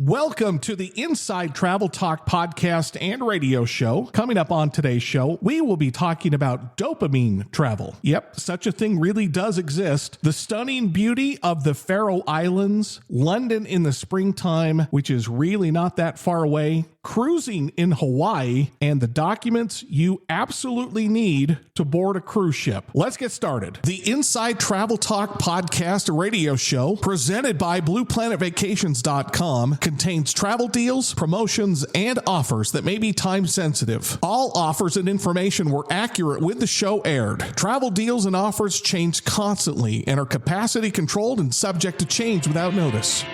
Welcome to the Inside Travel Talk podcast and radio show. Coming up on today's show, we will be talking about dopamine travel. Yep, such a thing really does exist. The stunning beauty of the Faroe Islands, London in the springtime, which is really not that far away, cruising in Hawaii, and the documents you absolutely need to board a cruise ship. Let's get started. The Inside Travel Talk podcast radio show, presented by BluePlanetVacations.com, contains travel deals, promotions, and offers that may be time sensitive. All offers and information were accurate when the show aired. Travel deals and offers change constantly and are capacity controlled and subject to change without notice.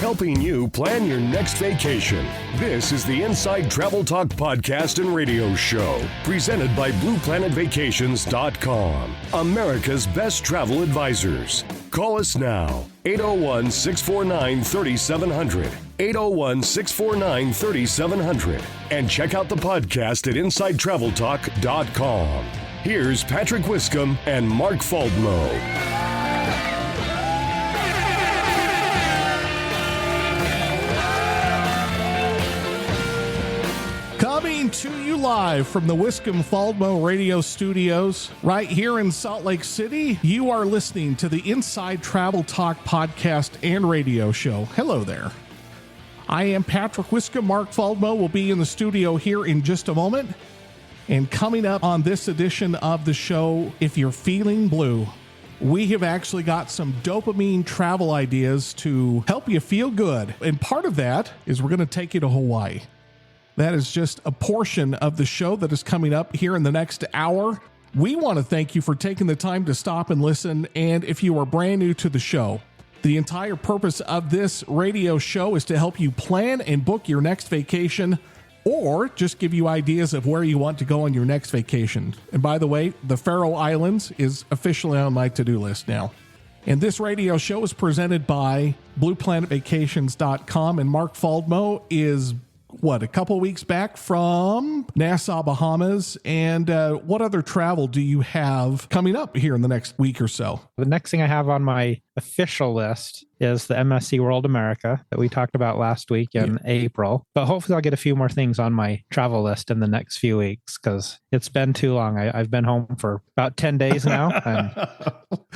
Helping you plan your next vacation. This is the Inside Travel Talk podcast and radio show, presented by BluePlanetVacations.com, America's best travel advisors. Call us now, 801-649-3700, 801-649-3700, and check out the podcast at InsideTravelTalk.com. Here's Patrick Wiscombe and Mark Faldmo. Coming to you live from the Wiscombe-Faldmo radio studios right here in Salt Lake City, you are listening to the Inside Travel Talk podcast and radio show. Hello there. I am Patrick Wiscombe. Mark Faldmo will be in the studio here in just a moment. And coming up on this edition of the show, if you're feeling blue, we have actually got some dopamine travel ideas to help you feel good. And part of that is we're going to take you to Hawaii. That is just a portion of the show that is coming up here in the next hour. We want to thank you for taking the time to stop and listen. And if you are brand new to the show, the entire purpose of this radio show is to help you plan and book your next vacation, or just give you ideas of where you want to go on your next vacation. And by the way, the Faroe Islands is officially on my to-do list now. And this radio show is presented by BluePlanetVacations.com, and Mark Faldmo is a couple weeks back from Nassau, Bahamas. And what other travel do you have coming up here in the next week or so? The next thing I have on my official list is the MSC World America that we talked about last week in April. But hopefully I'll get a few more things on my travel list in the next few weeks because it's been too long. I've been home for about 10 days now and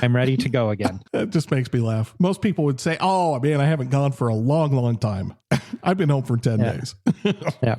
I'm ready to go again. That just makes me laugh. Most people would say, oh, man, I haven't gone for a long, long time. I've been home for 10 days. Yeah.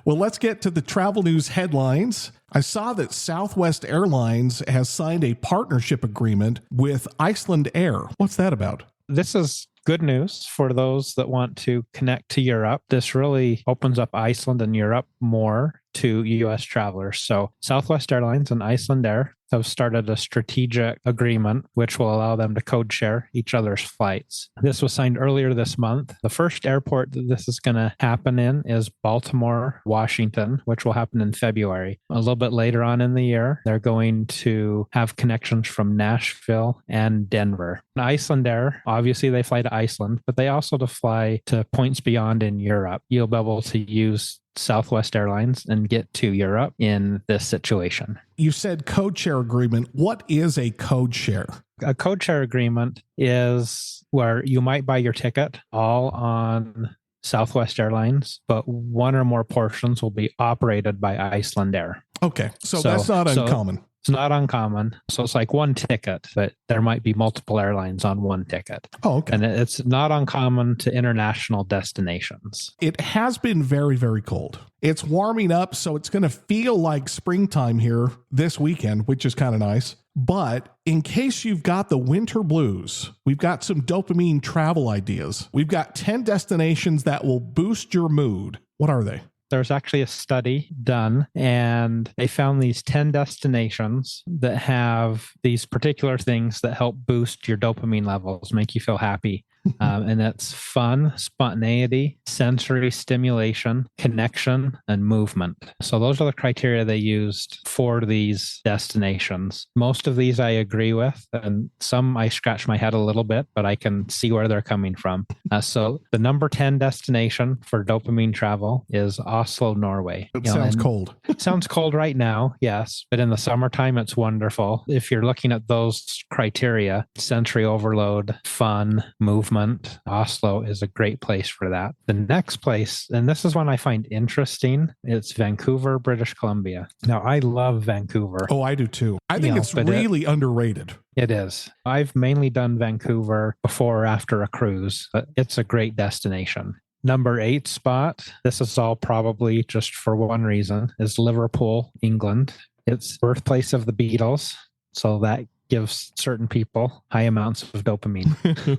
Well, let's get to the travel news headlines. I saw that Southwest Airlines has signed a partnership agreement with Iceland Air. What's that about? This is good news for those that want to connect to Europe. This really opens up Iceland and Europe more to U.S. travelers. So Southwest Airlines and Iceland Air have started a strategic agreement which will allow them to code share each other's flights. This was signed earlier this month. The first airport that this is going to happen in is Baltimore, Washington, which will happen in February. A little bit later on in the year, they're going to have connections from Nashville and Denver. And Iceland Air, obviously they fly to Iceland, but they also fly to points beyond in Europe. You'll be able to use Southwest Airlines and get to Europe in this situation. You said code share agreement. What is a code share? A code share agreement is where you might buy your ticket all on Southwest Airlines, but one or more portions will be operated by Iceland Air. Okay, so that's not uncommon. It's not uncommon. So it's like one ticket, but there might be multiple airlines on one ticket. Oh, okay. And it's not uncommon to international destinations. It has been very, very cold. It's warming up, so it's going to feel like springtime here this weekend, which is kind of nice. But in case you've got the winter blues, we've got some dopamine travel ideas. We've got 10 destinations that will boost your mood. What are they? There's actually a study done, and they found these 10 destinations that have these particular things that help boost your dopamine levels, make you feel happy. And that's fun, spontaneity, sensory stimulation, connection, and movement. So those are the criteria they used for these destinations. Most of these I agree with, and some I scratch my head a little bit, but I can see where they're coming from. So the number 10 destination for dopamine travel is Oslo, Norway. It sounds cold. Sounds cold right now, yes, but in the summertime, it's wonderful. If you're looking at those criteria, sensory overload, fun, movement, Oslo is a great place for that. The next place, and this is one I find interesting, it's Vancouver, British Columbia. Now, I love Vancouver. Oh, I do too. I think it's really underrated. It is. I've mainly done Vancouver before or after a cruise, but it's a great destination. Number 8 spot, this is all probably just for one reason, is Liverpool, England. It's birthplace of the Beatles, so that gives certain people high amounts of dopamine.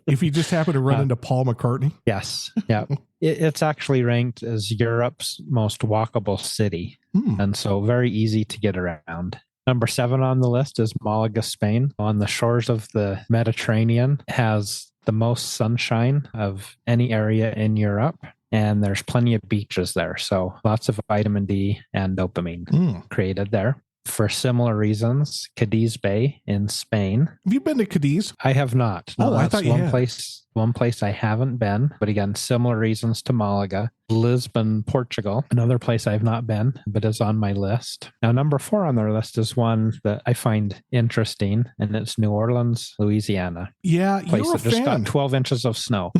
If you just happen to run into Paul McCartney. Yes. Yeah. It's actually ranked as Europe's most walkable city, and so very easy to get around. Number 7 on the list is Malaga, Spain. On the shores of the Mediterranean, has the most sunshine of any area in Europe. And there's plenty of beaches there. So lots of vitamin D and dopamine created there. For similar reasons, Cadiz Bay in Spain. Have you been to Cadiz? I have not. No, I thought you had. One place I haven't been, but again, similar reasons to Malaga. Lisbon, Portugal, another place I've not been, but is on my list. Now, number 4 on their list is one that I find interesting, and it's New Orleans, Louisiana. Yeah, place you're a that just fan. got 12 inches of snow.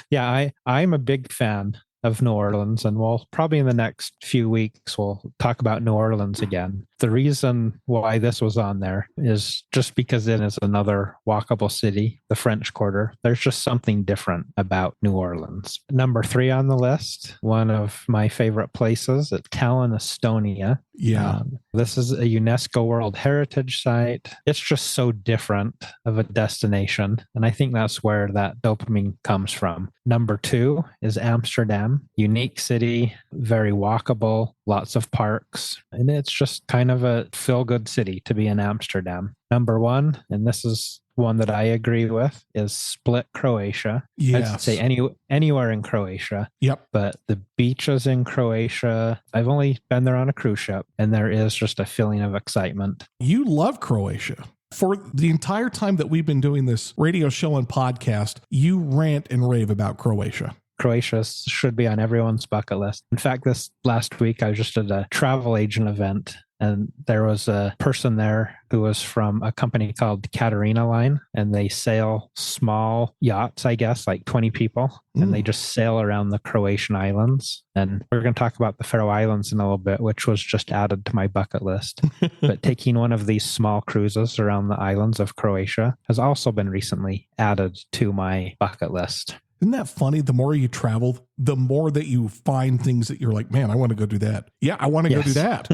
Yeah, I'm a big fan of New Orleans, and we'll probably in the next few weeks we'll talk about New Orleans again. The reason why this was on there is just because it is another walkable city, the French Quarter. There's just something different about New Orleans. Number 3 on the list, one of my favorite places, it's Tallinn, Estonia. Yeah. This is a UNESCO World Heritage Site. It's just so different of a destination. And I think that's where that dopamine comes from. Number 2 is Amsterdam. Unique city, very walkable, lots of parks. And it's just kind of a feel-good city to be in Amsterdam. Number 1, and this is one that I agree with, is Split, Croatia. Yes. I'd say anywhere in Croatia. Yep. But the beaches in Croatia, I've only been there on a cruise ship, and there is just a feeling of excitement. You love Croatia. For the entire time that we've been doing this radio show and podcast, you rant and rave about Croatia. Croatia should be on everyone's bucket list. In fact, this last week, I was just at a travel agent event, and there was a person there who was from a company called Katarina Line, and they sail small yachts, I guess, like 20 people, and they just sail around the Croatian islands. And we're going to talk about the Faroe Islands in a little bit, which was just added to my bucket list. But taking one of these small cruises around the islands of Croatia has also been recently added to my bucket list. Isn't that funny? The more you travel, the more that you find things that you're like, man, I want to go do that. Yeah, I want to go do that.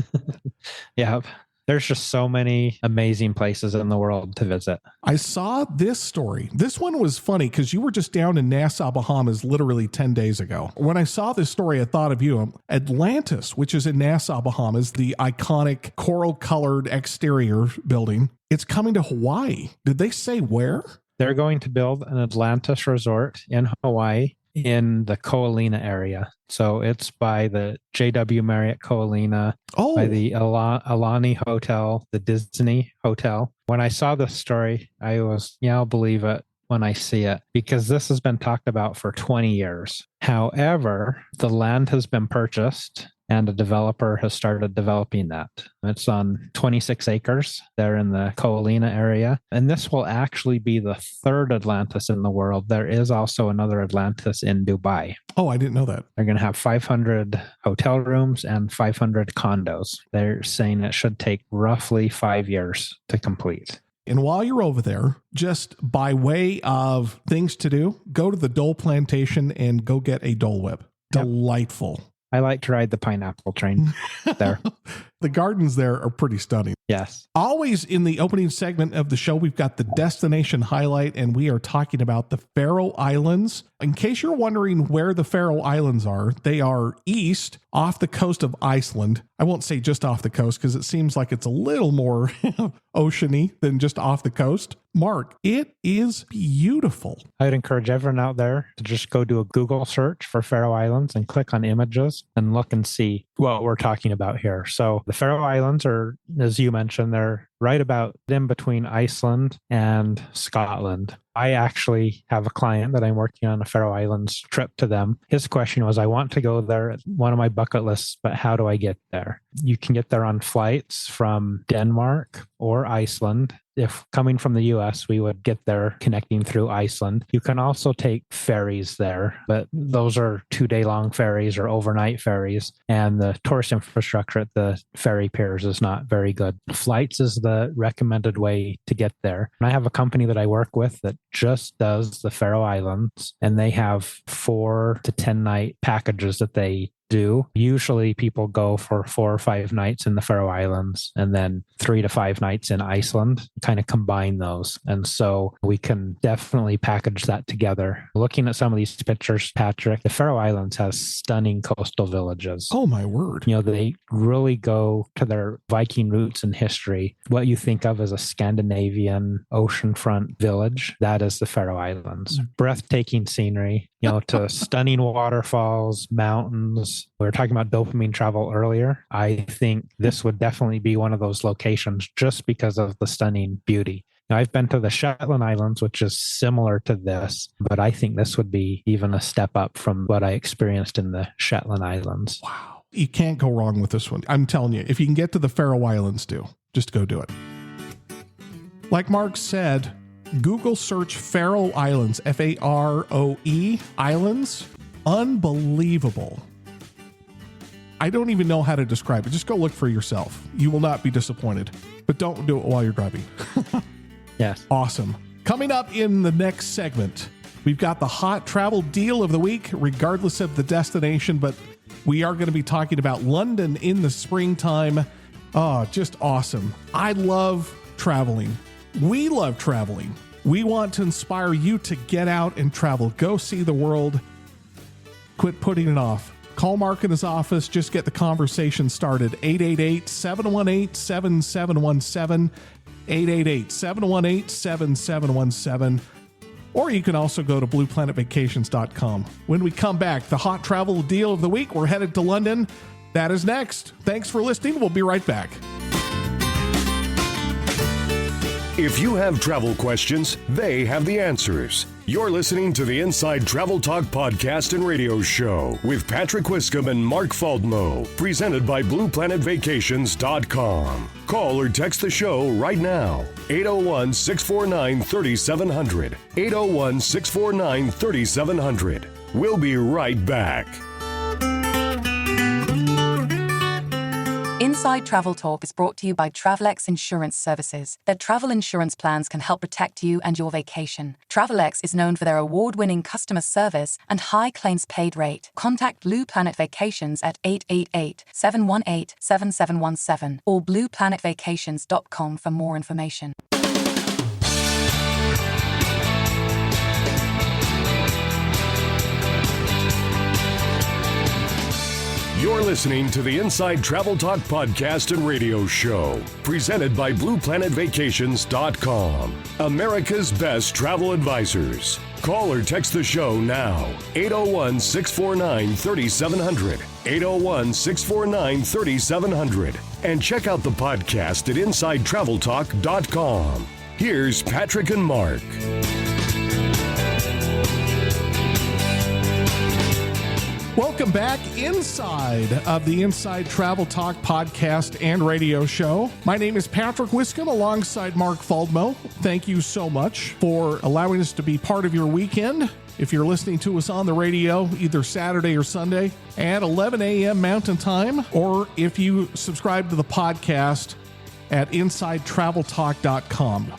Yeah. There's just so many amazing places in the world to visit. I saw this story. This one was funny because you were just down in Nassau, Bahamas, literally 10 days ago. When I saw this story, I thought of you. Atlantis, which is in Nassau, Bahamas, the iconic coral-colored exterior building, it's coming to Hawaii. Did they say where? They're going to build an Atlantis resort in Hawaii in the Ko'olina area. So it's by the JW Marriott Ko'olina, by the Alani Hotel, the Disney Hotel. When I saw this story, I was, I'll believe it when I see it, because this has been talked about for 20 years. However, the land has been purchased and a developer has started developing that. It's on 26 acres there in the Ko'olina area. And this will actually be the 3rd Atlantis in the world. There is also another Atlantis in Dubai. Oh, I didn't know that. They're going to have 500 hotel rooms and 500 condos. They're saying it should take roughly 5 years to complete. And while you're over there, just by way of things to do, go to the Dole Plantation and go get a Dole Whip. Delightful. I like to ride the pineapple train there. The gardens there are pretty stunning. Yes. Always in the opening segment of the show, we've got the destination highlight, and we are talking about the Faroe Islands. In case you're wondering where the Faroe Islands are, they are east off the coast of Iceland. I won't say just off the coast because it seems like it's a little more oceany than just off the coast. Mark, it is beautiful. I'd encourage everyone out there to just go do a Google search for Faroe Islands and click on images and look and see what we're talking about here. So the Faroe Islands are, as you mentioned, they're right about in between Iceland and Scotland. I actually have a client that I'm working on a Faroe Islands trip to them. His question was, I want to go there, one of my bucket lists, but how do I get there? You can get there on flights from Denmark or Iceland. If coming from the US, we would get there connecting through Iceland. You can also take ferries there, but those are 2-day-long ferries or overnight ferries, and the tourist infrastructure at the ferry piers is not very good. Flights is the recommended way to get there. And I have a company that I work with that just does the Faroe Islands, and they have 4 to 10 night packages that they do. Usually people go for 4 or 5 nights in the Faroe Islands and then 3 to 5 nights in Iceland, kind of combine those. And so we can definitely package that together. Looking at some of these pictures, Patrick, the Faroe Islands has stunning coastal villages. Oh, my word. You know, they really go to their Viking roots and history. What you think of as a Scandinavian oceanfront village, that is the Faroe Islands. Breathtaking scenery, you know, to stunning waterfalls, mountains. We were talking about dopamine travel earlier. I think this would definitely be one of those locations just because of the stunning beauty. Now, I've been to the Shetland Islands, which is similar to this, but I think this would be even a step up from what I experienced in the Shetland Islands. Wow. You can't go wrong with this one. I'm telling you, if you can get to the Faroe Islands, just go do it. Like Mark said, Google search Faroe Islands, Faroe Islands. Unbelievable. I don't even know how to describe it. Just go look for yourself. You will not be disappointed, but don't do it while you're driving. Yes. Awesome. Coming up in the next segment, we've got the hot travel deal of the week, regardless of the destination, but we are going to be talking about London in the springtime. Oh, just awesome. I love traveling. We love traveling. We want to inspire you to get out and travel. Go see the world. Quit putting it off. Call Mark in his office. Just get the conversation started. 888-718-7717. 888-718-7717. Or you can also go to blueplanetvacations.com. When we come back, the hot travel deal of the week, we're headed to London. That is next. Thanks for listening. We'll be right back. If you have travel questions, they have the answers. You're listening to the Inside Travel Talk podcast and radio show with Patrick Wiscombe and Mark Faldmo, presented by BluePlanetVacations.com. Call or text the show right now. 801-649-3700. 801-649-3700. We'll be right back. Inside Travel Talk is brought to you by Travelex Insurance Services. Their travel insurance plans can help protect you and your vacation. Travelex is known for their award-winning customer service and high claims paid rate. Contact Blue Planet Vacations at 888-718-7717 or blueplanetvacations.com for more information. You're listening to the Inside Travel Talk podcast and radio show, presented by BluePlanetVacations.com, America's best travel advisors. Call or text the show now, 801-649-3700, 801-649-3700, and check out the podcast at InsideTravelTalk.com. Here's Patrick and Mark. Welcome back inside of the Inside Travel Talk podcast and radio show. My name is Patrick Wiscombe alongside Mark Faldmo. Thank you so much for allowing us to be part of your weekend. If you're listening to us on the radio, either Saturday or Sunday at 11 a.m. Mountain Time, or if you subscribe to the podcast at InsideTravelTalk.com.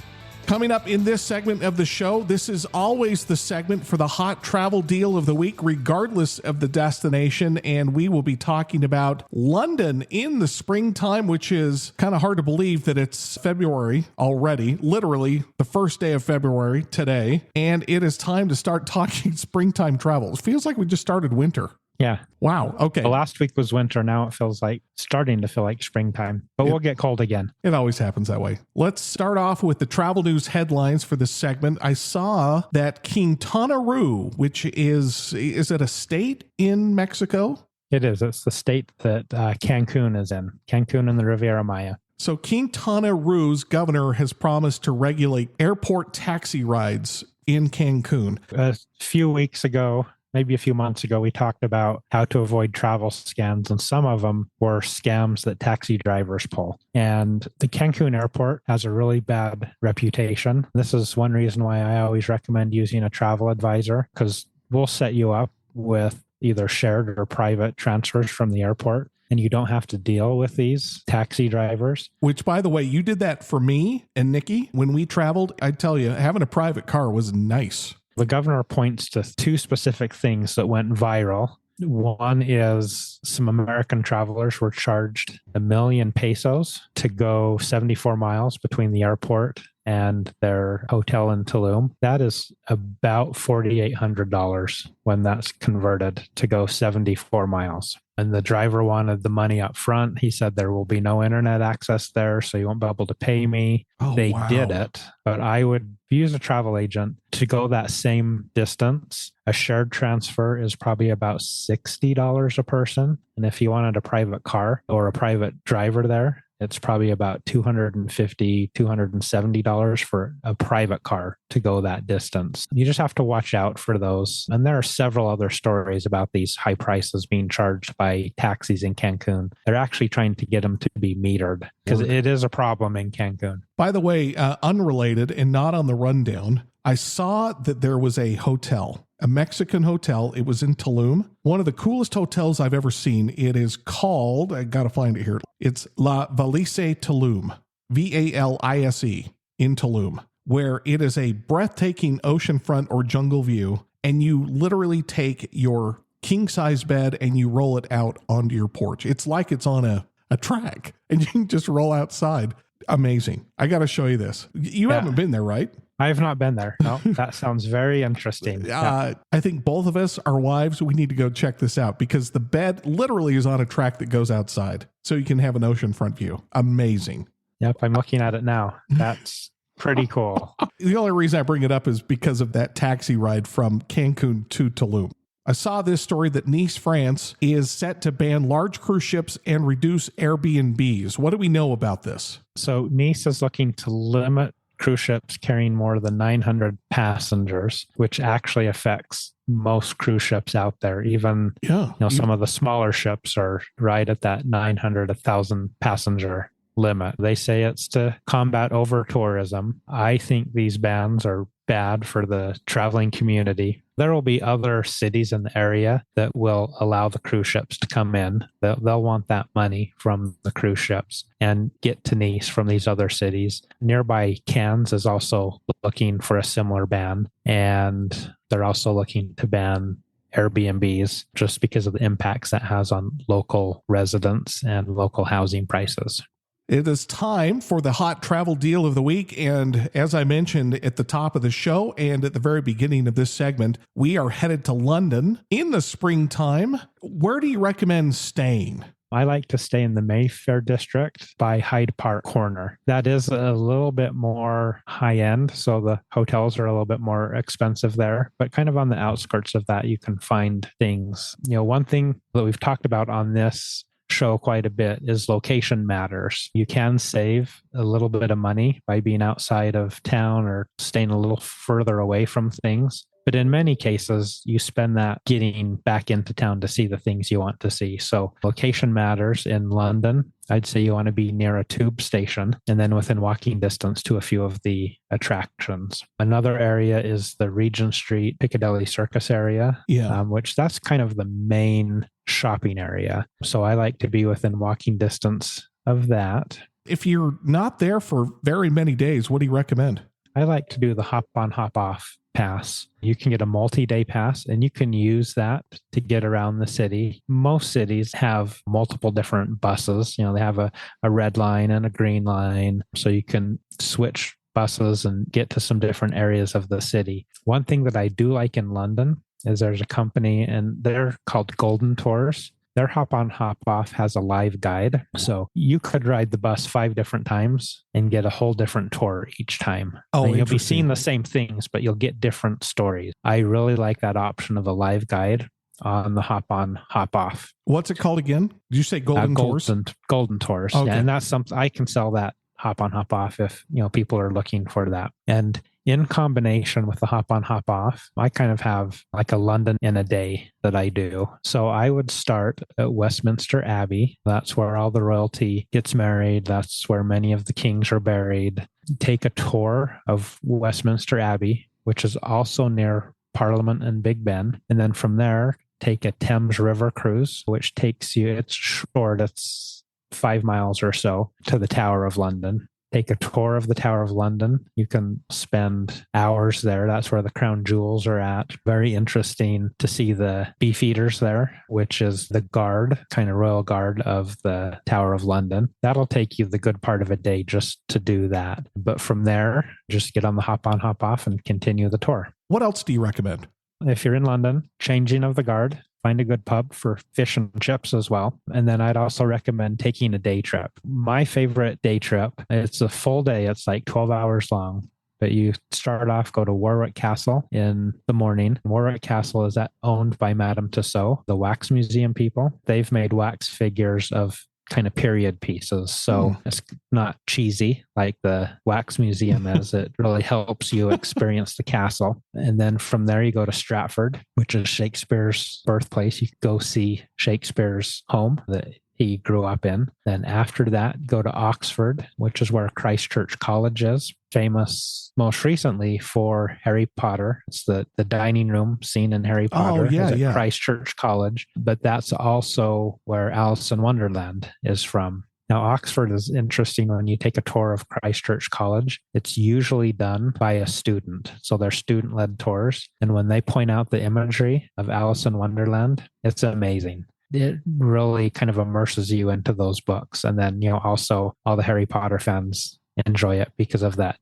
Coming up in this segment of the show, this is always the segment for the hot travel deal of the week, regardless of the destination. And we will be talking about London in the springtime, which is kind of hard to believe that it's February already, literally the first day of February today. And it is time to start talking springtime travel. It feels like we just started winter. Yeah. Wow. Okay. The last week was winter. Now it feels like starting to feel like springtime, but we'll get cold again. It always happens that way. Let's start off with the travel news headlines for this segment. I saw that Quintana Roo, which is it a state in Mexico? It is. It's the state that Cancun is in. Cancun and the Riviera Maya. So Quintana Roo's governor has promised to regulate airport taxi rides in Cancun. A few weeks ago, maybe a few months ago, we talked about how to avoid travel scams, and some of them were scams that taxi drivers pull. And the Cancun airport has a really bad reputation. This is one reason why I always recommend using a travel advisor, because we'll set you up with either shared or private transfers from the airport, and you don't have to deal with these taxi drivers. Which, by the way, you did that for me and Nikki when we traveled. I tell you, having a private car was nice. The governor points to two specific things that went viral. One is some American travelers were charged 1 million pesos to go 74 miles between the airport and their hotel in Tulum. That is about $4,800 when that's converted to go 74 miles. And the driver wanted the money up front. He said there will be no internet access there, so you won't be able to pay me. They did it, but I would use a travel agent to go that same distance. A shared transfer is probably about $60 a person. And if you wanted a private car or a private driver there, it's probably about $250, $270 for a private car to go that distance. You just have to watch out for those. And there are several other stories about these high prices being charged by taxis in Cancun. They're actually trying to get them to be metered because it is a problem in Cancun. By the way, unrelated and not on the rundown, I saw that there was a hotel, a Mexican hotel. It was in Tulum. One of the coolest hotels I've ever seen. It is called, I got to find it here. It's La Valise Tulum, Valise in Tulum, where it is a breathtaking oceanfront or jungle view. And you literally take your king size bed and you roll it out onto your porch. It's like it's on a track and you can just roll outside. Amazing. I got to show you this. You haven't been there, right? I have not been there. No, that sounds very interesting. I think both of us, our wives, we need to go check this out because the bed literally is on a track that goes outside. So you can have an oceanfront view. Amazing. Yep, I'm looking at it now. That's pretty cool. The only reason I bring it up is because of that taxi ride from Cancun to Tulum. I saw this story that Nice, France is set to ban large cruise ships and reduce Airbnbs. What do we know about this? So Nice is looking to limit cruise ships carrying more than 900 passengers, which actually affects most cruise ships out there. Even some of the smaller ships are right at that 900, 1,000 passenger limit. They say it's to combat over tourism. I think these bans are bad for the traveling community. There will be other cities in the area that will allow the cruise ships to come in. They'll want that money from the cruise ships and get to Nice from these other cities. Nearby Cannes is also looking for a similar ban, and they're also looking to ban Airbnbs just because of the impacts that has on local residents and local housing prices. It is time for the hot travel deal of the week. And as I mentioned at the top of the show and at the very beginning of this segment, we are headed to London in the springtime. Where do you recommend staying? I like to stay in the Mayfair district by Hyde Park Corner. That is a little bit more high end, so the hotels are a little bit more expensive there, but kind of on the outskirts of that, you can find things. One thing that we've talked about on this show quite a bit is location matters. You can save a little bit of money by being outside of town or staying a little further away from things. But in many cases, you spend that getting back into town to see the things you want to see. So location matters in London. I'd say you want to be near a tube station and then within walking distance to a few of the attractions. Another area is the Regent Street, Piccadilly Circus area, which that's kind of the main shopping area. So I like to be within walking distance of that. If you're not there for very many days, what do you recommend? I like to do the hop on, hop off pass. You can get a multi-day pass and you can use that to get around the city. Most cities have multiple different buses. They have a red line and a green line. So you can switch buses and get to some different areas of the city. One thing that I do like in London is there's a company and they're called Golden Tours. Their hop on, hop off has a live guide. So you could ride the bus 5 different times and get a whole different tour each time. Oh, and you'll be interesting. seeing the same things, but you'll get different stories. I really like that option of a live guide on the hop on, hop off. What's it called again? Did you say Golden Tours? Golden Tours. Okay. Yeah, and that's something I can sell that hop on, hop off if people are looking for that. And in combination with the hop on, hop off, I kind of have like a London in a day that I do. So I would start at Westminster Abbey. That's where all the royalty gets married. That's where many of the kings are buried. Take a tour of Westminster Abbey, which is also near Parliament and Big Ben. And then from there, take a Thames River cruise, which takes you, it's short, it's 5 miles or so to the Tower of London. Take a tour of the Tower of London. You can spend hours there. That's where the crown jewels are at. Very interesting to see the Beefeaters there, which is the guard, kind of royal guard of the Tower of London. That'll take you the good part of a day just to do that. But from there, just get on the hop on, hop off and continue the tour. What else do you recommend? If you're in London, changing of the guard, find a good pub for fish and chips as well. And then I'd also recommend taking a day trip. My favorite day trip, it's a full day. It's like 12 hours long. But you start off, go to Warwick Castle in the morning. Warwick Castle is owned by Madame Tussauds, the wax museum people. They've made wax figures of kind of period pieces. So it's not cheesy like the wax museum is. It really helps you experience the castle. And then from there, you go to Stratford, which is Shakespeare's birthplace. You go see Shakespeare's home that he grew up in. Then after that, go to Oxford, which is where Christ Church College is, famous most recently for Harry Potter. It's the dining room scene in Harry Potter at Christ Church College. But that's also where Alice in Wonderland is from. Now, Oxford is interesting when you take a tour of Christ Church College. It's usually done by a student. So they're student-led tours. And when they point out the imagery of Alice in Wonderland, it's amazing. It really kind of immerses you into those books. And then, also all the Harry Potter fans enjoy it because of the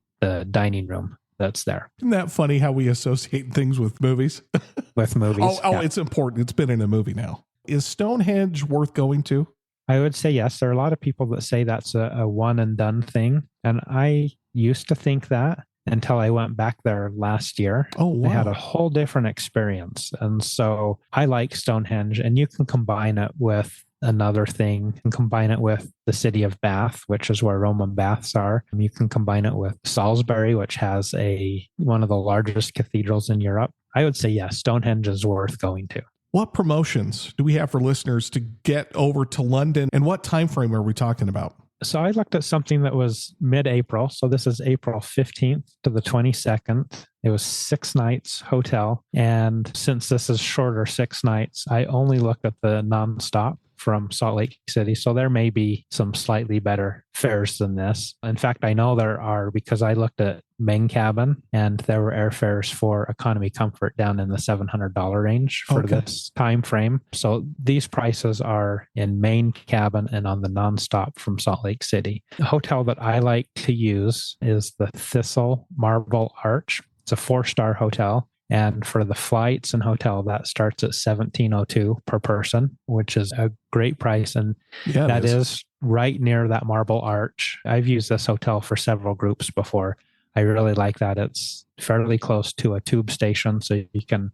dining room that's there. Isn't that funny how we associate things with movies? With movies. Yeah. It's important. It's been in a movie now. Is Stonehenge worth going to? I would say yes. There are a lot of people that say that's a one and done thing. And I used to think that until I went back there last year. Oh, wow. I had a whole different experience. And so I like Stonehenge, and you can combine it with another thing. You can combine it with the city of Bath, which is where Roman baths are. You can combine it with Salisbury, which has one of the largest cathedrals in Europe. I would say yes, Stonehenge is worth going to. What promotions do we have for listeners to get over to London, and what time frame are we talking about? So I looked at something that was mid-April. So this is April 15th to the 22nd. It was 6 nights hotel. And since this is shorter, 6 nights, I only looked at the nonstop from Salt Lake City. So there may be some slightly better fares than this. In fact, I know there are, because I looked at main cabin and there were airfares for economy comfort down in the $700 range for this time frame. So these prices are in main cabin and on the nonstop from Salt Lake City. The hotel that I like to use is the Thistle Marble Arch. It's a 4-star hotel. And for the flights and hotel, that starts at $1,702 per person, which is a great price. And that is right near that Marble Arch. I've used this hotel for several groups before. I really like that. It's fairly close to a tube station, so you can,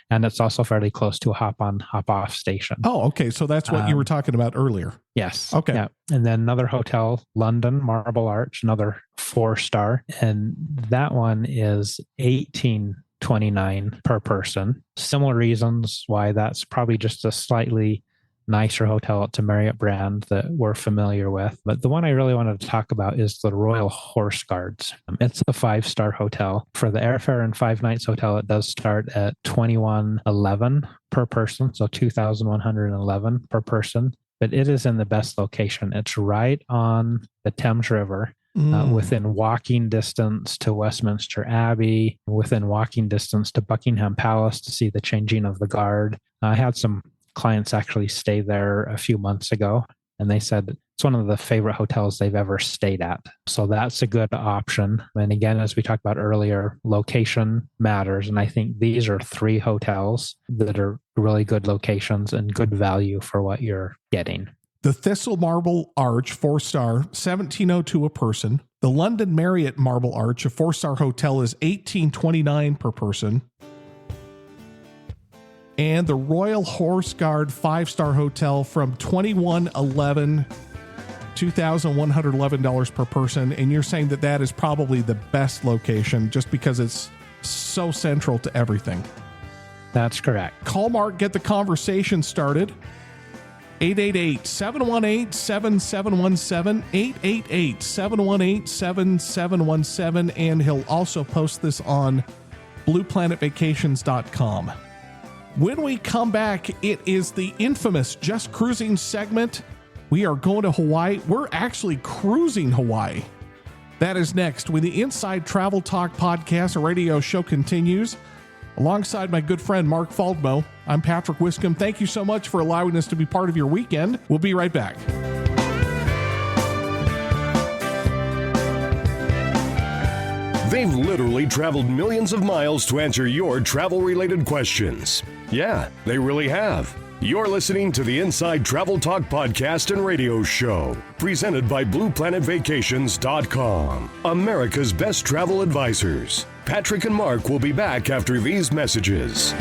and it's also fairly close to a hop on, hop off station. Oh, okay. So that's what you were talking about earlier. Yes. Okay. Yeah. And then another hotel, London, Marble Arch, another 4-star. And that one is $1,829 per person. Similar reasons why that's probably just a slightly nicer hotel. It's a Marriott brand that we're familiar with. But the one I really wanted to talk about is the Royal Horse Guards. It's a 5-star hotel. For the airfare and 5 nights hotel, it does start at $2,111 per person. So $2,111 per person. But it is in the best location. It's right on the Thames River. Within walking distance to Westminster Abbey, within walking distance to Buckingham Palace to see the changing of the guard. I had some clients actually stay there a few months ago. And they said it's one of the favorite hotels they've ever stayed at. So that's a good option. And again, as we talked about earlier, location matters. And I think these are 3 hotels that are really good locations and good value for what you're getting. The Thistle Marble Arch, 4-star, $1,702 a person. The London Marriott Marble Arch, a 4-star hotel, is $1,829 per person. And the Royal Horse Guard 5-star hotel from $2,111 $2,111 per person. And you're saying that that is probably the best location just because it's so central to everything. That's correct. Call Mark, get the conversation started. 888-718-7717, 888-718-7717, and he'll also post this on blueplanetvacations.com. When we come back, it is the infamous Just Cruising segment. We are going to Hawaii. We're actually cruising Hawaii. That is next when the Inside Travel Talk podcast, a radio show, continues. Alongside my good friend Mark Faldmo, I'm Patrick Wiscombe. Thank you so much for allowing us to be part of your weekend. We'll be right back. They've literally traveled millions of miles to answer your travel-related questions. Yeah, they really have. You're listening to the Inside Travel Talk podcast and radio show, presented by BluePlanetVacations.com, America's best travel advisors. Patrick and Mark will be back after these messages.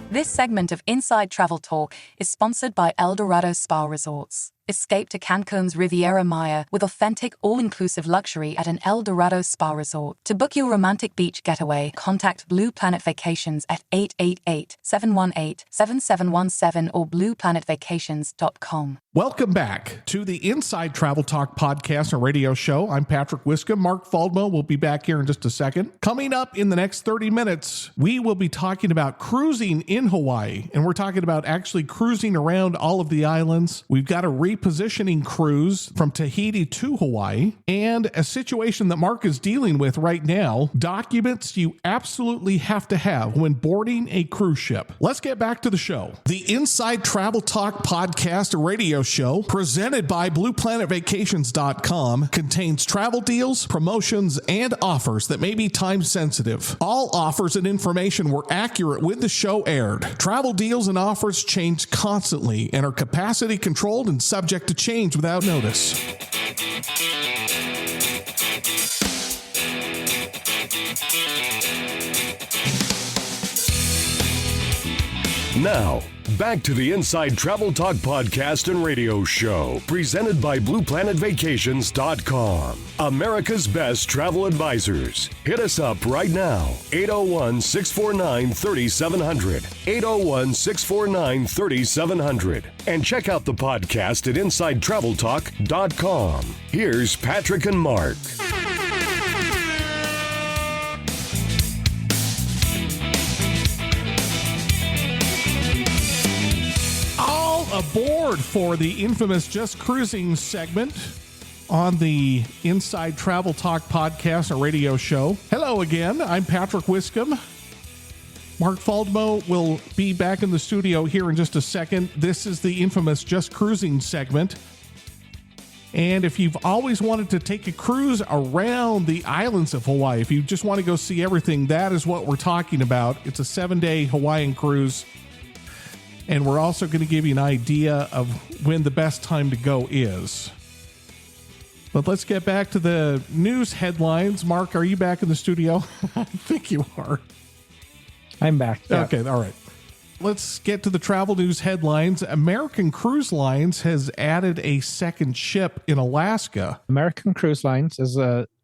This segment of Inside Travel Talk is sponsored by El Dorado Spa Resorts. Escape to Cancun's Riviera Maya with authentic, all-inclusive luxury at an El Dorado Spa Resort. To book your romantic beach getaway, contact Blue Planet Vacations at 888-718-7717 or blueplanetvacations.com. Welcome back to the Inside Travel Talk podcast and radio show. I'm Patrick Wiscombe. Mark Faldmo will be back here in just a second. Coming up in the next 30 minutes, we will be talking about cruising in Hawaii, and we're talking about actually cruising around all of the islands. We've got a repositioning cruise from Tahiti to Hawaii, and a situation that Mark is dealing with right now, documents you absolutely have to have when boarding a cruise ship. Let's get back to the show. The Inside Travel Talk podcast and radio show, presented by BluePlanetVacations.com, contains travel deals, promotions, and offers that may be time sensitive. All offers and information were accurate when the show aired. Travel deals and offers change constantly and are capacity controlled and subject to change without notice. Now, back to the Inside Travel Talk podcast and radio show, presented by BluePlanetVacations.com, America's best travel advisors. Hit us up right now, 801-649-3700, 801-649-3700, and check out the podcast at InsideTravelTalk.com. Here's Patrick and Mark. Aboard for the infamous Just Cruising segment on the Inside Travel Talk podcast and radio show. Hello again. I'm Patrick Wiscombe. Mark Faldmo will be back in the studio here in just a second. This is the infamous Just Cruising segment. And if you've always wanted to take a cruise around the islands of Hawaii, if you just want to go see everything, that is what we're talking about. It's a 7-day Hawaiian cruise. And we're also going to give you an idea of when the best time to go is. But let's get back to the news headlines. Mark, are you back in the studio? I think you are. I'm back. Yeah. Okay, all right. Let's get to the travel news headlines. American Cruise Lines has added a second ship in Alaska. American Cruise Lines is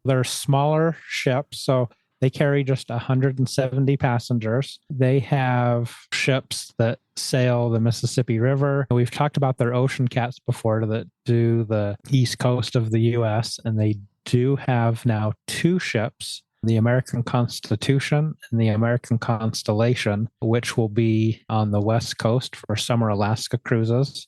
they're smaller ships, so they carry just 170 passengers. They have ships that sail the Mississippi River. We've talked about their Ocean Cats before that do the east coast of the U.S., and they do have now 2 ships, the American Constitution and the American Constellation, which will be on the west coast for summer Alaska cruises.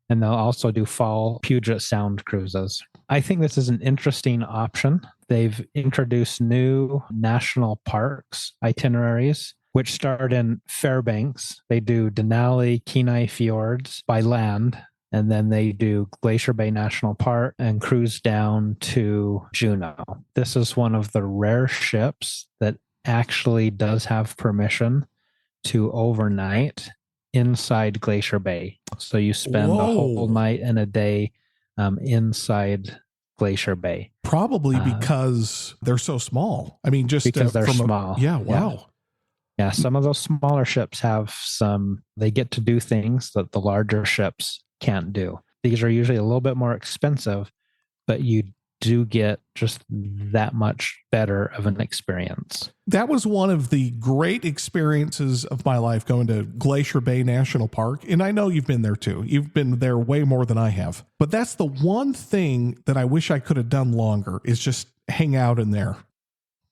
And they'll also do fall Puget Sound cruises. I think this is an interesting option. They've introduced new national parks itineraries which start in Fairbanks. They do Denali, Kenai Fjords by land, and then they do Glacier Bay National Park and cruise down to Juneau. This is one of the rare ships that actually does have permission to overnight inside Glacier Bay. So you spend a whole night and a day inside Glacier Bay. Probably because they're so small. I mean, just because they're small. Wow. Yeah, some of those smaller ships they get to do things that the larger ships can't do. These are usually a little bit more expensive, but you do get just that much better of an experience. That was one of the great experiences of my life, going to Glacier Bay National Park. And I know you've been there too. You've been there way more than I have. But that's the one thing that I wish I could have done longer, is just hang out in there.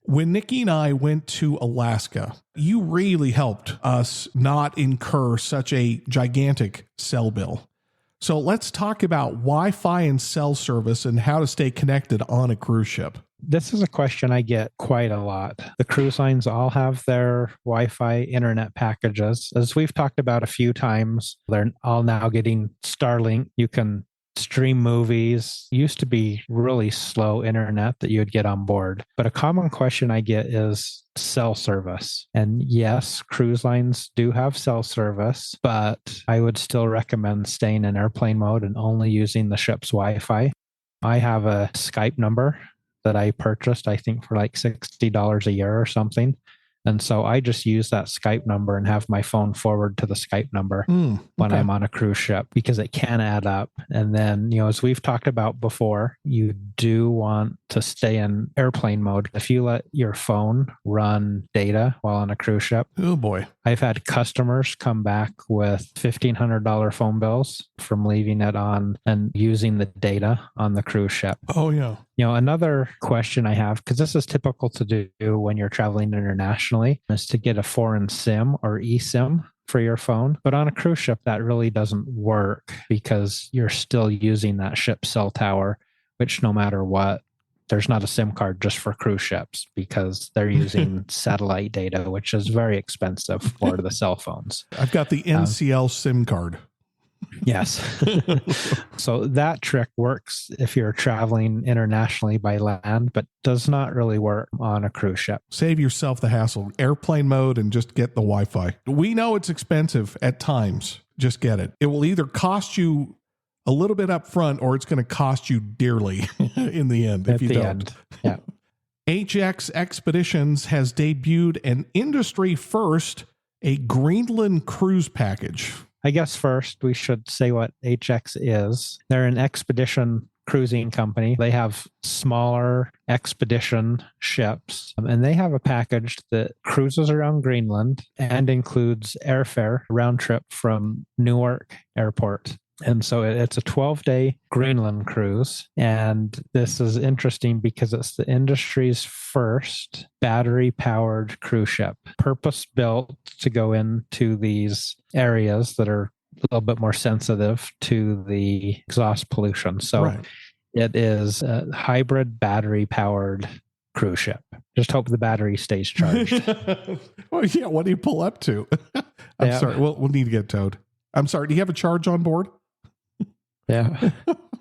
When Nikki and I went to Alaska, you really helped us not incur such a gigantic cell bill. So let's talk about Wi-Fi and cell service and how to stay connected on a cruise ship. This is a question I get quite a lot. The cruise lines all have their Wi-Fi internet packages. As we've talked about a few times, they're all now getting Starlink. You can stream movies. Used to be really slow internet that you would get on board. But a common question I get is cell service. And yes, cruise lines do have cell service, but I would still recommend staying in airplane mode and only using the ship's Wi-Fi. I have a Skype number that I purchased, I think for like $60 a year or something. And so I just use that Skype number and have my phone forward to the Skype number when I'm on a cruise ship, because it can add up. And then, as we've talked about before, you do want to stay in airplane mode. If you let your phone run data while on a cruise ship, oh boy, I've had customers come back with $1,500 phone bills from leaving it on and using the data on the cruise ship. Oh yeah. Another question I have, because this is typical to do when you're traveling internationally, is to get a foreign SIM or eSIM for your phone. But on a cruise ship, that really doesn't work because you're still using that ship's cell tower, which no matter what, there's not a SIM card just for cruise ships because they're using satellite data, which is very expensive for the cell phones. I've got the NCL SIM card. Yes. So that trick works if you're traveling internationally by land, but does not really work on a cruise ship. Save yourself the hassle. Airplane mode and just get the Wi-Fi. We know it's expensive at times. Just get it. It will either cost you a little bit up front or it's going to cost you dearly in the end if you don't. Yeah. HX Expeditions has debuted an industry first, a Greenland cruise package. I guess first we should say what HX is. They're an expedition cruising company. They have smaller expedition ships, and they have a package that cruises around Greenland and includes airfare round trip from Newark Airport. And so it's a 12-day Greenland cruise. And this is interesting because it's the industry's first battery-powered cruise ship, purpose-built to go into these areas that are a little bit more sensitive to the exhaust pollution. So It is a hybrid battery-powered cruise ship. Just hope the battery stays charged. Well, yeah, what do you pull up to? I'm sorry. We'll need to get towed. I'm sorry. Do you have a charge on board? Yeah.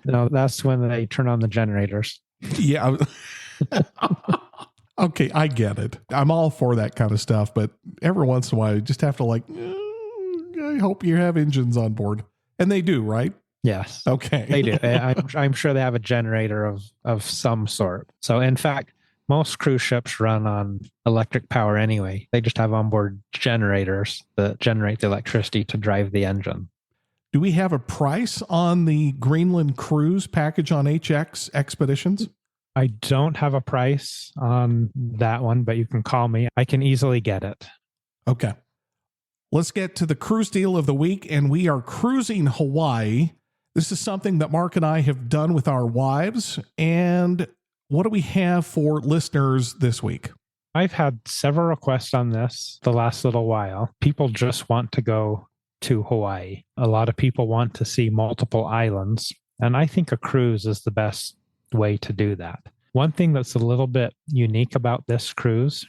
No, that's when they turn on the generators. Yeah. Okay, I get it. I'm all for that kind of stuff, but every once in a while, you just have to I hope you have engines on board. And they do, right? Yes. Okay. They do. I'm sure they have a generator of some sort. So in fact, most cruise ships run on electric power anyway. They just have onboard generators that generate the electricity to drive the engine. Do we have a price on the Greenland cruise package on HX Expeditions? I don't have a price on that one, but you can call me. I can easily get it. Okay. Let's get to the cruise deal of the week, and we are cruising Hawaii. This is something that Mark and I have done with our wives. And what do we have for listeners this week? I've had several requests on this the last little while. People just want to go to Hawaii. A lot of people want to see multiple islands, and I think a cruise is the best way to do that. One thing that's a little bit unique about this cruise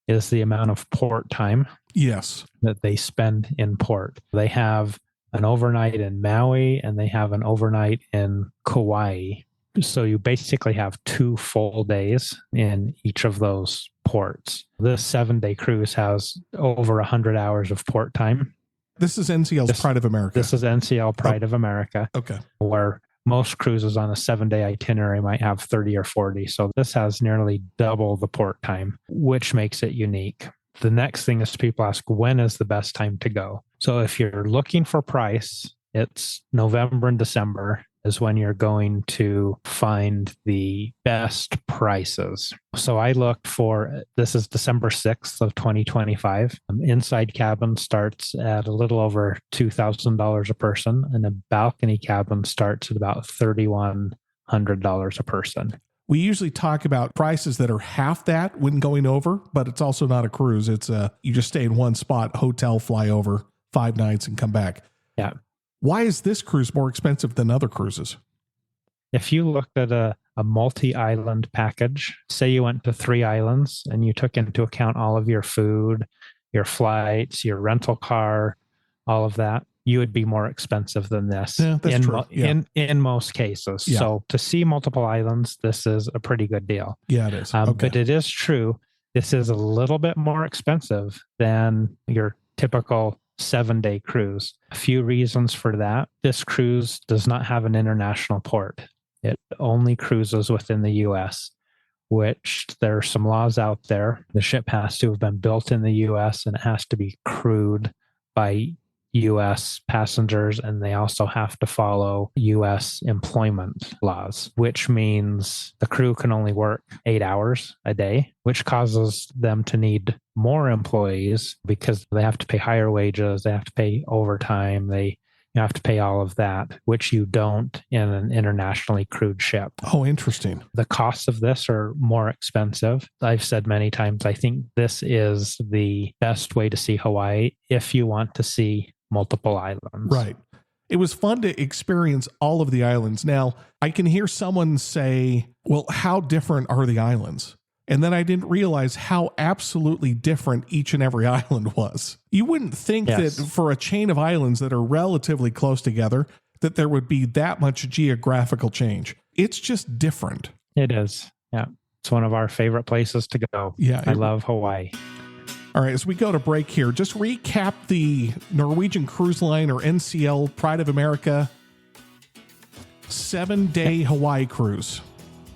is the amount of port time Yes. that they spend in port. They have an overnight in Maui and they have an overnight in Kauai. So you basically have 2 full days in each of those ports. This 7-day cruise has over 100 hours of port time. This is NCL's Pride of America. This is NCL Pride of America. Okay. Where most cruises on a 7-day itinerary might have 30 or 40. So this has nearly double the port time, which makes it unique. The next thing is people ask, when is the best time to go? So if you're looking for price, it's November and December is when you're going to find the best prices. So I looked for, this is December 6th of 2025. Inside cabin starts at a little over $2,000 a person, and a balcony cabin starts at about $3,100 a person. We usually talk about prices that are half that when going over, but it's also not a cruise. It's you just stay in one spot, hotel, fly over 5 nights and come back. Yeah. Why is this cruise more expensive than other cruises? If you looked at a multi-island package, say you went to 3 islands and you took into account all of your food, your flights, your rental car, all of that, you would be more expensive than this in most cases. Yeah. So to see multiple islands, this is a pretty good deal. Yeah, it is. Okay. But it is true, this is a little bit more expensive than your typical 7-day cruise. A few reasons for that. This cruise does not have an international port. It only cruises within the U.S., which there are some laws out there. The ship has to have been built in the U.S. and it has to be crewed by U.S. passengers, and they also have to follow U.S. employment laws, which means the crew can only work 8 hours a day, which causes them to need more employees because they have to pay higher wages, they have to pay overtime, you have to pay all of that, which you don't in an internationally crewed ship. Oh, interesting. The costs of this are more expensive. I've said many times, I think this is the best way to see Hawaii if you want to see multiple islands. Right. It was fun to experience all of the islands. Now, I can hear someone say, well, how different are the islands? And then I didn't realize how absolutely different each and every island was. You wouldn't think that for a chain of islands that are relatively close together, that there would be that much geographical change. It's just different. It is. Yeah. It's one of our favorite places to go. Yeah. I love Hawaii. All right, as we go to break here, just recap the Norwegian Cruise Line or NCL Pride of America 7-day Hawaii cruise.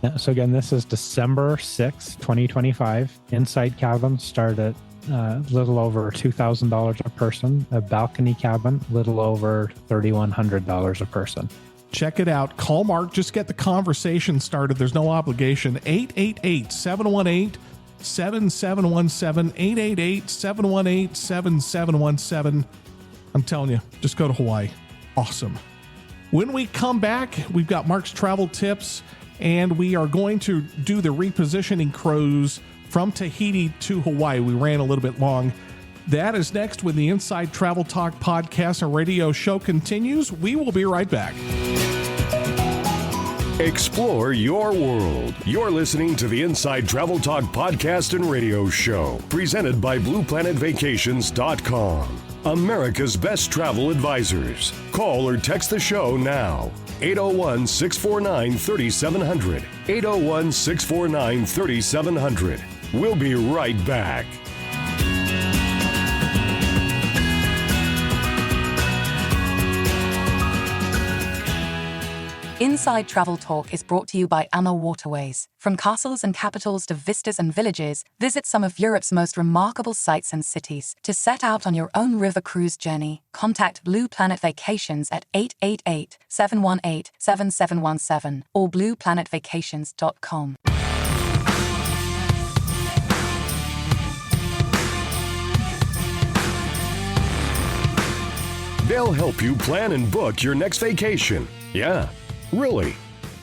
Yeah, so again, this is December 6th, 2025. Inside cabins start at a little over $2,000 a person. A balcony cabin, a little over $3,100 a person. Check it out. Call Mark. Just get the conversation started. There's no obligation. 888-718-7717, 888-718-7717. I'm telling you, just go to Hawaii. Awesome. When we come back, we've got Mark's travel tips, and we are going to do the repositioning cruise from Tahiti to Hawaii. We ran a little bit long. That is next when the Inside Travel Talk podcast and radio show continues. We will be right back. Explore your world. You're listening to the Inside Travel Talk podcast and radio show, presented by BluePlanetVacations.com, America's best travel advisors. Call or text the show now. 801-649-3700. 801-649-3700. We'll be right back. Inside Travel Talk is brought to you by AMA Waterways. From castles and capitals to vistas and villages, visit some of Europe's most remarkable sites and cities. To set out on your own river cruise journey, contact Blue Planet Vacations at 888-718-7717 or blueplanetvacations.com. They'll help you plan and book your next vacation. Yeah, really.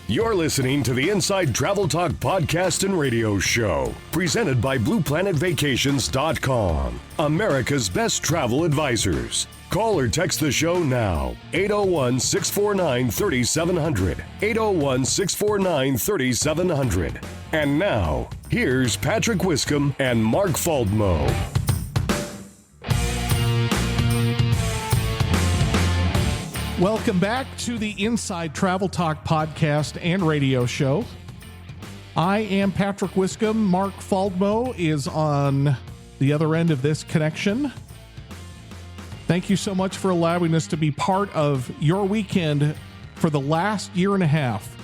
You're listening to the Inside Travel Talk podcast and radio show, presented by BluePlanetVacations.com, America's best travel advisors. Call or text the show now. 801-649-3700. 801-649-3700. And now, here's Patrick Wiscombe and Mark Faldmo. Welcome back to the Inside Travel Talk podcast and radio show. I am Patrick Wiscombe. Mark Faldmo is on the other end of this connection. Thank you so much for allowing us to be part of your weekend for the last year and a half.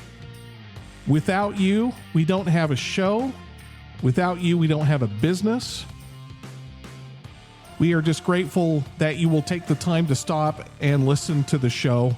Without you, we don't have a show. Without you, we don't have a business. We are just grateful that you will take the time to stop and listen to the show.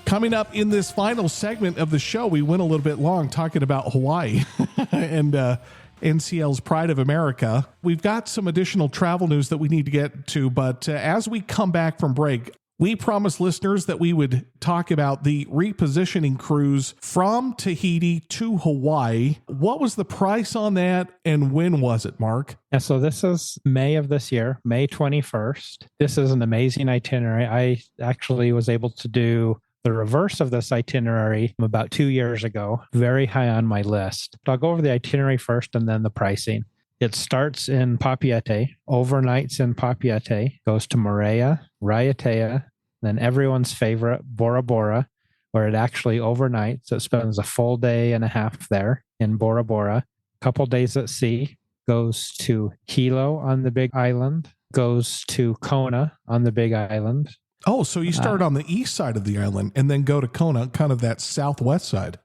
Coming up in this final segment of the show, we went a little bit long talking about Hawaii and NCL's Pride of America. We've got some additional travel news that we need to get to, but as we come back from break, we promised listeners that we would talk about the repositioning cruise from Tahiti to Hawaii. What was the price on that, and when was it, Mark? Yeah, so this is May of this year, May 21st. This is an amazing itinerary. I actually was able to do the reverse of this itinerary about 2 years ago, very high on my list. But I'll go over the itinerary first and then the pricing. It starts in Papeete, overnights in Papeete, goes to Moorea, Raiatea, then everyone's favorite, Bora Bora, where it actually overnights. It spends a full day and a half there in Bora Bora, a couple days at sea, goes to Hilo on the Big Island, goes to Kona on the Big Island. Oh, so you start on the east side of the island and then go to Kona, kind of that southwest side.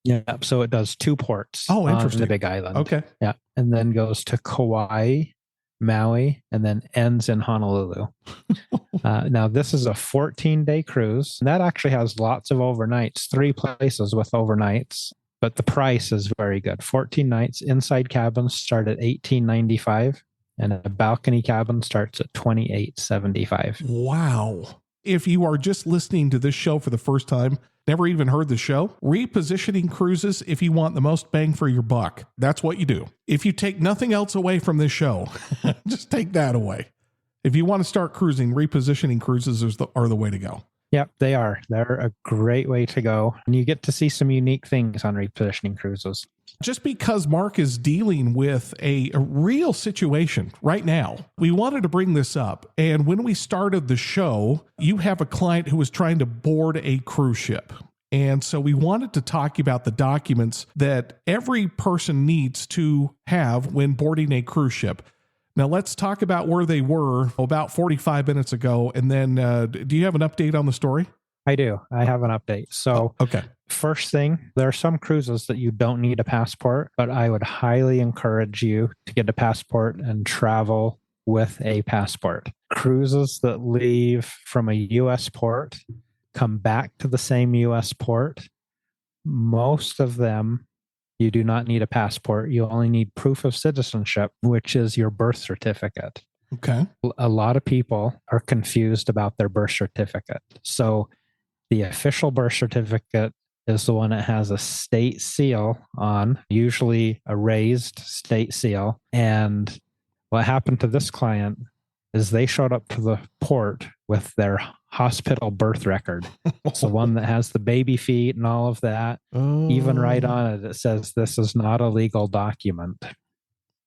Yeah, so it does 2 ports on the Big Island. Okay. Yeah, and then goes to Kauai, Maui, and then ends in Honolulu. Now, this is a 14-day cruise. That actually has lots of overnights, 3 places with overnights, but the price is very good. 14 nights, inside cabins start at $18.95, and a balcony cabin starts at $28.75. Wow. If you are just listening to this show for the first time, never even heard the show, repositioning cruises, if you want the most bang for your buck, that's what you do. If you take nothing else away from this show, just take that away. If you want to start cruising, repositioning cruises are the way to go. Yep, they are. They're a great way to go. And you get to see some unique things on repositioning cruises. Just because Mark is dealing with a real situation right now, we wanted to bring this up. And when we started the show, you have a client who was trying to board a cruise ship. And so we wanted to talk about the documents that every person needs to have when boarding a cruise ship. Now, let's talk about where they were about 45 minutes ago. And then do you have an update on the story? I do. I have an update. So, okay. First thing, there are some cruises that you don't need a passport, but I would highly encourage you to get a passport and travel with a passport. Cruises that leave from a U.S. port, come back to the same U.S. port, most of them, you do not need a passport. You only need proof of citizenship, which is your birth certificate. Okay. A lot of people are confused about their birth certificate. So the official birth certificate is the one that has a state seal on, usually a raised state seal. And what happened to this client is they showed up to the port with their hospital birth record. It's the one that has the baby feet and all of that. Oh. Even right on it, it says this is not a legal document.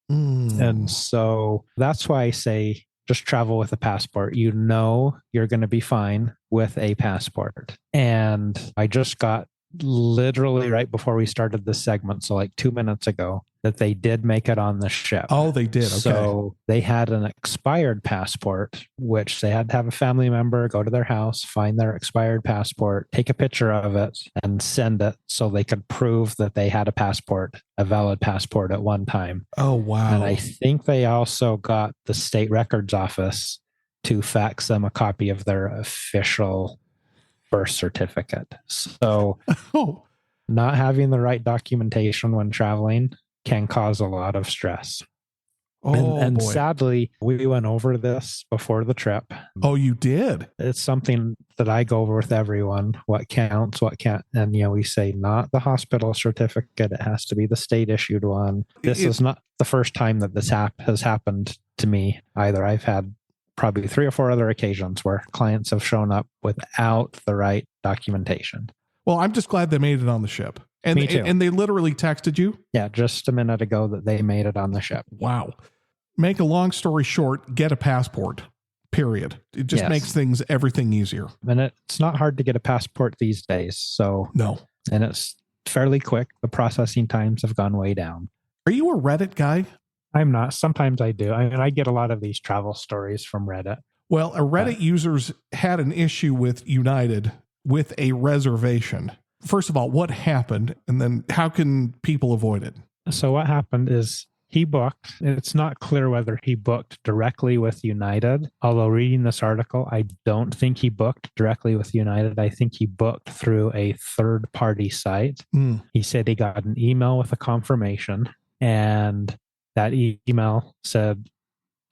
And so that's why I say just travel with a passport. You know you're going to be fine with a passport. And I just got literally right before we started this segment, so like 2 minutes ago, that they did make it on the ship. Oh, they did. Okay. So they had an expired passport, which they had to have a family member go to their house, find their expired passport, take a picture of it, and send it so they could prove that they had a passport, a valid passport at one time. Oh, wow. And I think they also got the state records office to fax them a copy of their official birth certificate. So not having the right documentation when traveling can cause a lot of stress. And sadly, we went over this before the trip. Oh, you did? It's something that I go over with everyone. What counts, what can't. And, we say not the hospital certificate. It has to be the state issued one. This is not the first time that this has happened to me either. I've had probably 3 or 4 other occasions where clients have shown up without the right documentation. Well, I'm just glad they made it on the ship. And, Me too. And they literally texted you? Yeah, just a minute ago that they made it on the ship. Wow. Make a long story short, get a passport, period. It just makes everything easier. And it's not hard to get a passport these days. So no. And it's fairly quick. The processing times have gone way down. Are you a Reddit guy? I'm not. Sometimes I do. I mean, I get a lot of these travel stories from Reddit. Well, a Reddit users had an issue with United with a reservation. First of all, what happened? And then how can people avoid it? So what happened is he booked. It's not clear whether he booked directly with United. Although reading this article, I don't think he booked directly with United. I think he booked through a third-party site. He said he got an email with a confirmation, and that email said,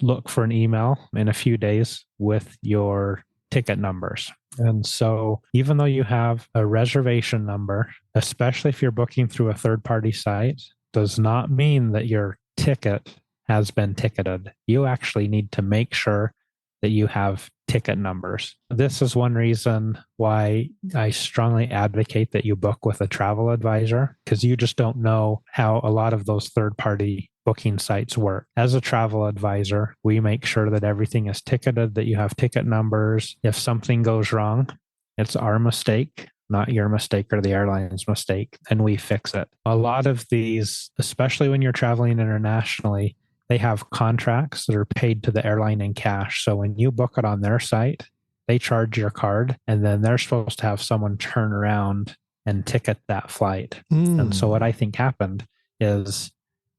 look for an email in a few days with your ticket numbers. And so even though you have a reservation number, especially if you're booking through a third-party site, does not mean that your ticket has been ticketed. You actually need to make sure that you have ticket numbers. This is one reason why I strongly advocate that you book with a travel advisor, because you just don't know how a lot of those third-party booking sites work. As a travel advisor, we make sure that everything is ticketed, that you have ticket numbers. If something goes wrong, it's our mistake, not your mistake or the airline's mistake, and we fix it. A lot of these, especially when you're traveling internationally, they have contracts that are paid to the airline in cash. So when you book it on their site, they charge your card, and then they're supposed to have someone turn around and ticket that flight. And so what I think happened is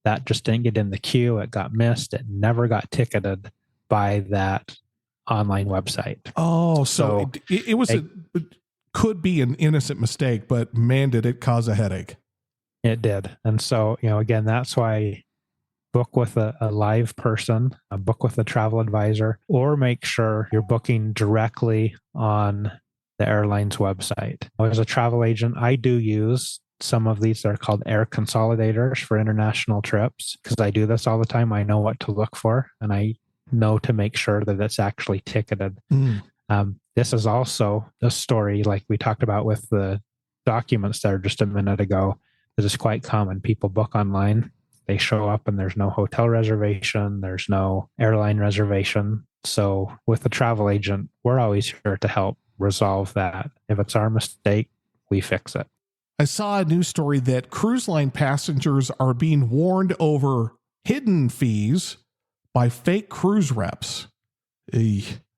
that just didn't get in the queue. It got missed. It never got ticketed by that online website. Oh, so it was it could be an innocent mistake, but man, did it cause a headache. It did. And so, again, that's why book with a live person, book with a travel advisor, or make sure you're booking directly on the airline's website. As a travel agent, I do use some of these. Are called air consolidators for international trips, because I do this all the time. I know what to look for, and I know to make sure that it's actually ticketed. This is also a story like we talked about with the documents there just a minute ago. This is quite common. People book online, they show up, and there's no hotel reservation, there's no airline reservation. So with a travel agent, we're always here to help resolve that. If it's our mistake, we fix it. I saw a news story that cruise line passengers are being warned over hidden fees by fake cruise reps.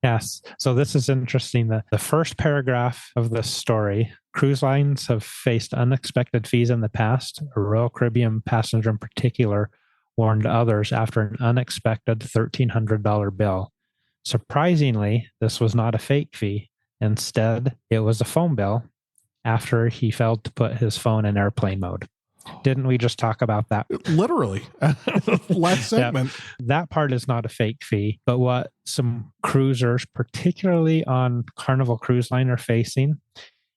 Yes. So this is interesting. The first paragraph of this story, cruise lines have faced unexpected fees in the past. A Royal Caribbean passenger in particular warned others after an unexpected $1,300 bill. Surprisingly, this was not a fake fee. Instead, it was a phone bill after he failed to put his phone in airplane mode. Didn't we just talk about that? Literally. Last segment. That part is not a fake fee, but what some cruisers, particularly on Carnival Cruise Line, are facing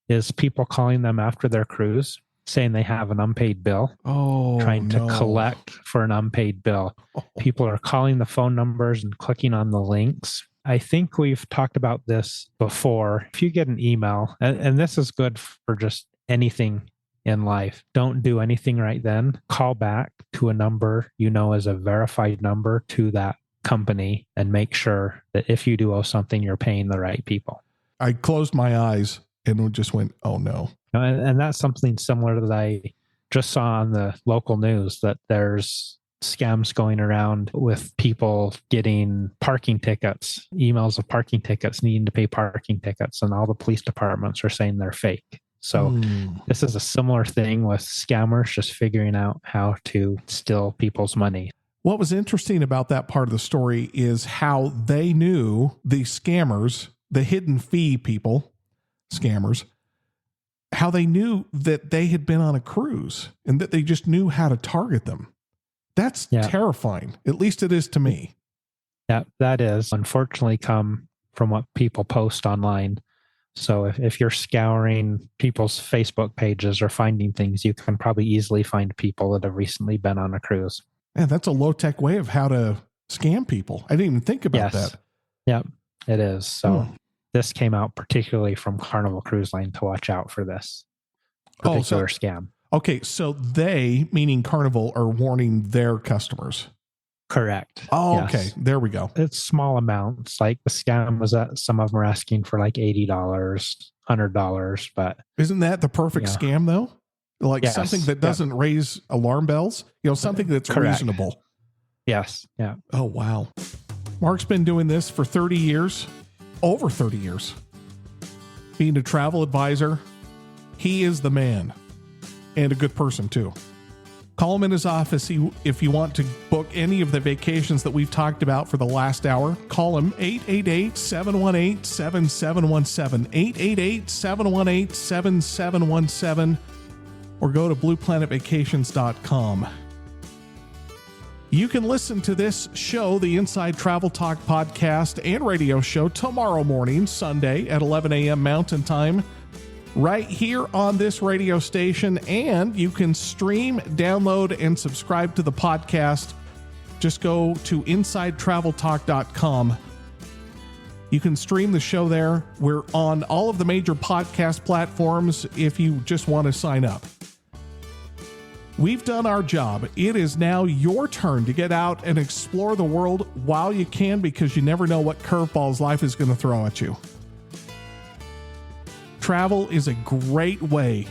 is people calling them after their cruise, saying they have an unpaid bill, trying to collect for an unpaid bill. People are calling the phone numbers and clicking on the links. I think we've talked about this before. If you get an email, and this is good for just anything in life, don't do anything right then. Call back to a number you know is a verified number to that company, and make sure that if you do owe something, you're paying the right people. I closed my eyes and just went, oh no. And that's something similar that I just saw on the local news, that there's scams going around with people getting parking tickets, emails of parking tickets, needing to pay parking tickets, and all the police departments are saying they're fake. So this is a similar thing with scammers, just figuring out how to steal people's money. What was interesting about that part of the story is how they knew, the scammers, the hidden fee people, scammers, how they knew that they had been on a cruise and that they just knew how to target them. That's terrifying. At least it is to me. Yeah, that is unfortunately come from what people post online. So if you're scouring people's Facebook pages or finding things, you can probably easily find people that have recently been on a cruise. Man, that's a low-tech way of how to scam people. I didn't even think about that. Yep, it is. So this came out particularly from Carnival Cruise Line to watch out for this particular scam. Okay, so they, meaning Carnival, are warning their customers. Correct. Oh, yes. Okay. There we go. It's small amounts. Like the scam was that some of them are asking for like $80, $100, but isn't that the perfect scam though? Like something that doesn't raise alarm bells, something that's reasonable. Yes. Yeah. Oh, wow. Mark's been doing this for 30 years, over 30 years, being a travel advisor. He is the man and a good person too. Call him in his office if you want to book any of the vacations that we've talked about for the last hour. Call him 888-718-7717, 888-718-7717, or go to blueplanetvacations.com. You can listen to this show, the Inside Travel Talk podcast and radio show, tomorrow morning, Sunday at 11 a.m. Mountain Time, right here on this radio station. And you can stream, download, and subscribe to the podcast. Just go to InsideTravelTalk.com. You can stream the show there. We're on all of the major podcast platforms if you just want to sign up. We've done our job. It is now your turn to get out and explore the world while you can, because you never know what curveballs life is going to throw at you. Travel is a great way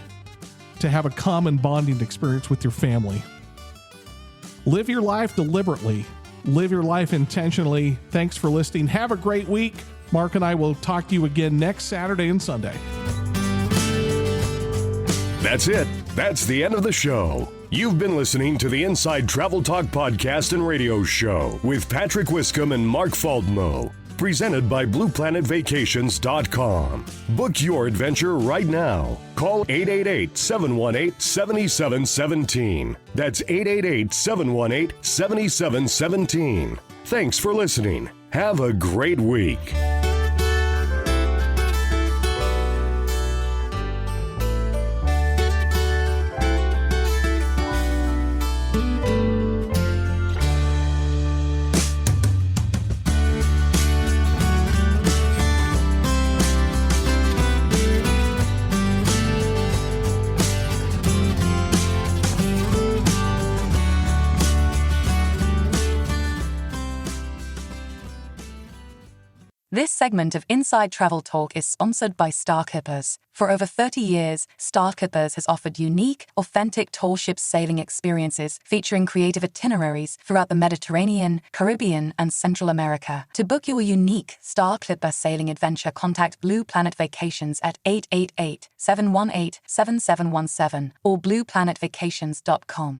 to have a common bonding experience with your family. Live your life deliberately. Live your life intentionally. Thanks for listening. Have a great week. Mark and I will talk to you again next Saturday and Sunday. That's it. That's the end of the show. You've been listening to the Inside Travel Talk podcast and radio show with Patrick Wiscombe and Mark Faldmo, presented by BluePlanetVacations.com. Book your adventure right now. Call 888-718-7717. That's 888-718-7717. Thanks for listening. Have a great week. This segment of Inside Travel Talk is sponsored by Starkippers. For over 30 years, Starkippers has offered unique, authentic tall ship sailing experiences featuring creative itineraries throughout the Mediterranean, Caribbean, and Central America. To book your unique Starkipper sailing adventure, contact Blue Planet Vacations at 888-718-7717 or blueplanetvacations.com.